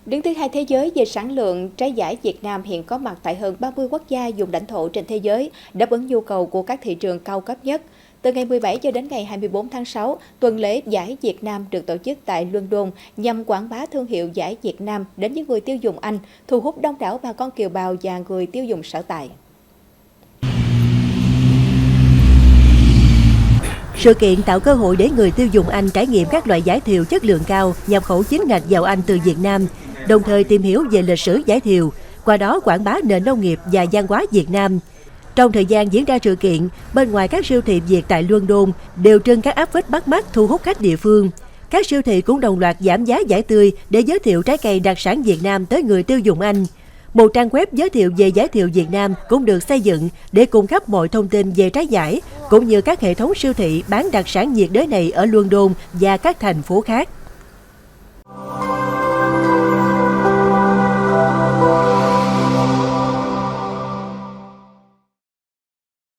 Đứng thứ hai thế giới về sản lượng, trái vải Việt Nam hiện có mặt tại hơn 30 quốc gia vùng lãnh thổ trên thế giới, đáp ứng nhu cầu của các thị trường cao cấp nhất. Từ ngày 17 cho đến ngày 24 tháng 6, tuần lễ vải Việt Nam được tổ chức tại London nhằm quảng bá thương hiệu vải Việt Nam đến với người tiêu dùng Anh, thu hút đông đảo bà con kiều bào và người tiêu dùng sở tại. Sự kiện tạo cơ hội để người tiêu dùng Anh trải nghiệm các loại vải thiều chất lượng cao nhập khẩu chính ngạch vào Anh từ Việt Nam, đồng thời tìm hiểu về lịch sử vải thiều, qua đó quảng bá nền nông nghiệp và văn hóa Việt Nam. Trong thời gian diễn ra sự kiện, bên ngoài các siêu thị Việt tại London đều trưng các áp phích bắt mắt thu hút khách địa phương. Các siêu thị cũng đồng loạt giảm giá vải tươi để giới thiệu trái cây đặc sản Việt Nam tới người tiêu dùng Anh. Một trang web giới thiệu về vải thiều Việt Nam cũng được xây dựng để cung cấp mọi thông tin về trái vải, cũng như các hệ thống siêu thị bán đặc sản nhiệt đới này ở London và các thành phố khác.